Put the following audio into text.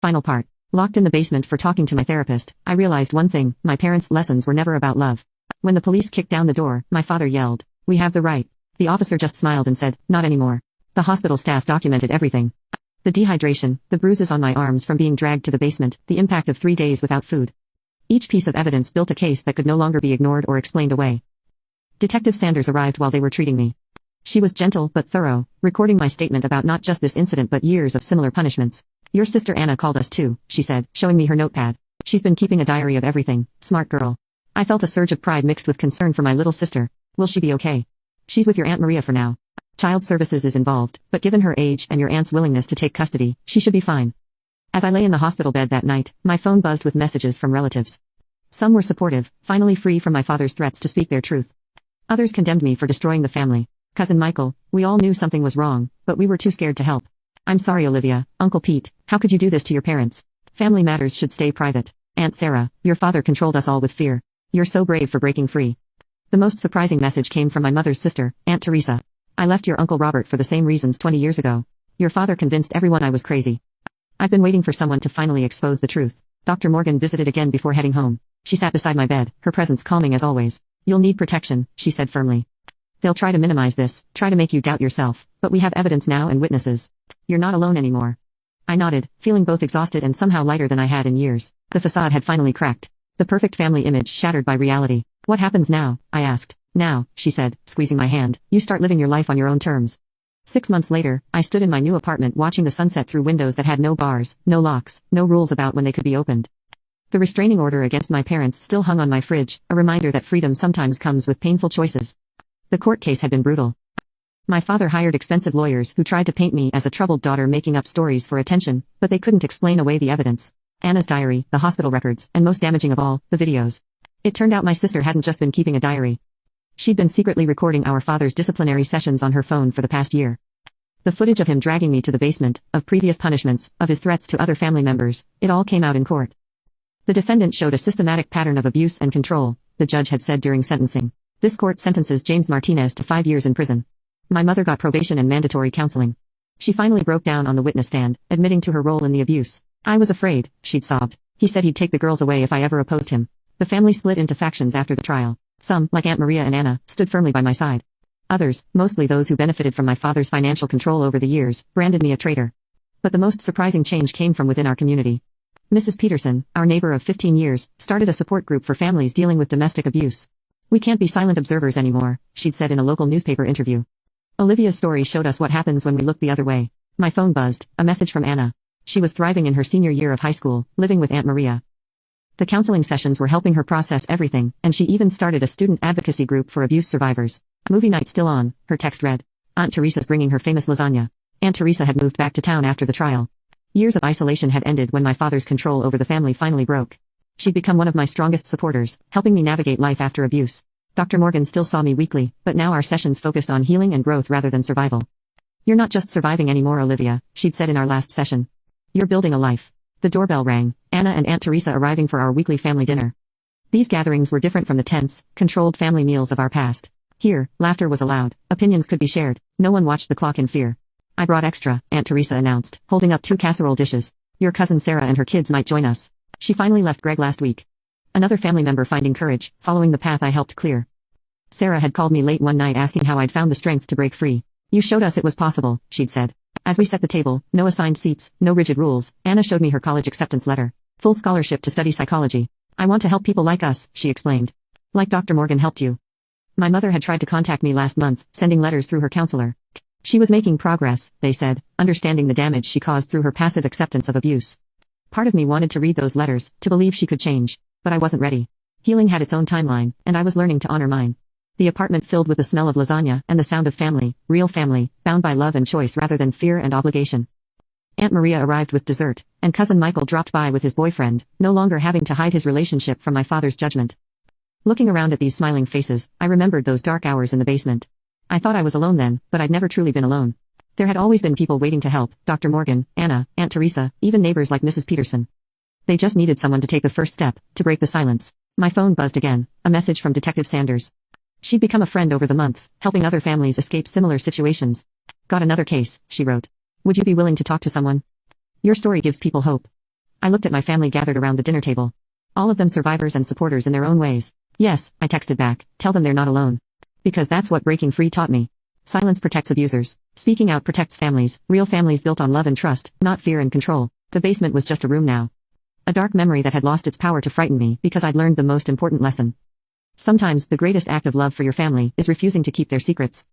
Final part. Locked in the basement for talking to my therapist, I realized one thing: my parents' lessons were never about love. When the police kicked down the door, my father yelled, "We have the right." The officer just smiled and said, "Not anymore." The hospital staff documented everything. The dehydration, the bruises on my arms from being dragged to the basement, the impact of 3 days without food. Each piece of evidence built a case that could no longer be ignored or explained away. Detective Sanders arrived while they were treating me. She was gentle but thorough, recording my statement about not just this incident but years of similar punishments. "Your sister Anna called us too," she said, showing me her notepad. "She's been keeping a diary of everything. Smart girl." I felt a surge of pride mixed with concern for my little sister. Will she be okay? "She's with your Aunt Maria for now. Child services is involved, but given her age and your aunt's willingness to take custody, she should be fine." As I lay in the hospital bed that night, my phone buzzed with messages from relatives. Some were supportive, finally free from my father's threats to speak their truth. Others condemned me for destroying the family. "Cousin Michael, we all knew something was wrong, but we were too scared to help." "I'm sorry, Olivia. Uncle Pete, how could you do this to your parents? Family matters should stay private." "Aunt Sarah, your father controlled us all with fear. You're so brave for breaking free." The most surprising message came from my mother's sister, Aunt Teresa. "I left your Uncle Robert for the same reasons 20 years ago. Your father convinced everyone I was crazy. I've been waiting for someone to finally expose the truth." Dr. Morgan visited again before heading home. She sat beside my bed, her presence calming as always. "You'll need protection," she said firmly. "They'll try to minimize this, try to make you doubt yourself, but we have evidence now and witnesses. You're not alone anymore." I nodded, feeling both exhausted and somehow lighter than I had in years. The facade had finally cracked. The perfect family image shattered by reality. "What happens now?" I asked. "Now," she said, squeezing my hand, "you start living your life on your own terms." 6 months later, I stood in my new apartment watching the sunset through windows that had no bars, no locks, no rules about when they could be opened. The restraining order against my parents still hung on my fridge, a reminder that freedom sometimes comes with painful choices. The court case had been brutal. My father hired expensive lawyers who tried to paint me as a troubled daughter making up stories for attention, but they couldn't explain away the evidence. Anna's diary, the hospital records, and most damaging of all, the videos. It turned out my sister hadn't just been keeping a diary. She'd been secretly recording our father's disciplinary sessions on her phone for the past year. The footage of him dragging me to the basement, of previous punishments, of his threats to other family members, it all came out in court. The defendant showed a systematic pattern of abuse and control, the judge had said during sentencing. This court sentences James Martinez to 5 years in prison. My mother got probation and mandatory counseling. She finally broke down on the witness stand, admitting to her role in the abuse. "I was afraid," she'd sobbed. "He said he'd take the girls away if I ever opposed him." The family split into factions after the trial. Some, like Aunt Maria and Anna, stood firmly by my side. Others, mostly those who benefited from my father's financial control over the years, branded me a traitor. But the most surprising change came from within our community. Mrs. Peterson, our neighbor of 15 years, started a support group for families dealing with domestic abuse. "We can't be silent observers anymore," she'd said in a local newspaper interview. Olivia's story showed us what happens when we look the other way. My phone buzzed, a message from Anna. She was thriving in her senior year of high school, living with Aunt Maria. The counseling sessions were helping her process everything, and she even started a student advocacy group for abuse survivors. "Movie night still on," her text read. "Aunt Teresa's bringing her famous lasagna." Aunt Teresa had moved back to town after the trial. Years of isolation had ended when my father's control over the family finally broke. She'd become one of my strongest supporters, helping me navigate life after abuse. Dr. Morgan still saw me weekly, but now our sessions focused on healing and growth rather than survival. "You're not just surviving anymore, Olivia," she'd said in our last session. "You're building a life." The doorbell rang, Anna and Aunt Teresa arriving for our weekly family dinner. These gatherings were different from the tense, controlled family meals of our past. Here, laughter was allowed, opinions could be shared, no one watched the clock in fear. "I brought extra," Aunt Teresa announced, holding up 2 casserole dishes. "Your cousin Sarah and her kids might join us. She finally left Greg last week." Another family member finding courage, following the path I helped clear. Sarah had called me late one night asking how I'd found the strength to break free. "You showed us it was possible," she'd said. As we set the table, no assigned seats, no rigid rules, Anna showed me her college acceptance letter. "Full scholarship to study psychology. I want to help people like us," she explained. "Like Dr. Morgan helped you." My mother had tried to contact me last month, sending letters through her counselor. She was making progress, they said, understanding the damage she caused through her passive acceptance of abuse. Part of me wanted to read those letters, to believe she could change. But I wasn't ready. Healing had its own timeline, and I was learning to honor mine. The apartment filled with the smell of lasagna and the sound of family, real family, bound by love and choice rather than fear and obligation. Aunt Maria arrived with dessert, and Cousin Michael dropped by with his boyfriend, no longer having to hide his relationship from my father's judgment. Looking around at these smiling faces, I remembered those dark hours in the basement. I thought I was alone then, but I'd never truly been alone. There had always been people waiting to help, Dr. Morgan, Anna, Aunt Teresa, even neighbors like Mrs. Peterson. They just needed someone to take the first step, to break the silence. My phone buzzed again, a message from Detective Sanders. She'd become a friend over the months, helping other families escape similar situations. "Got another case," she wrote. "Would you be willing to talk to someone? Your story gives people hope." I looked at my family gathered around the dinner table. All of them survivors and supporters in their own ways. Yes, I texted back, tell them they're not alone. Because that's what breaking free taught me. Silence protects abusers. Speaking out protects families, real families built on love and trust, not fear and control. The basement was just a room now. A dark memory that had lost its power to frighten me because I'd learned the most important lesson. Sometimes the greatest act of love for your family is refusing to keep their secrets.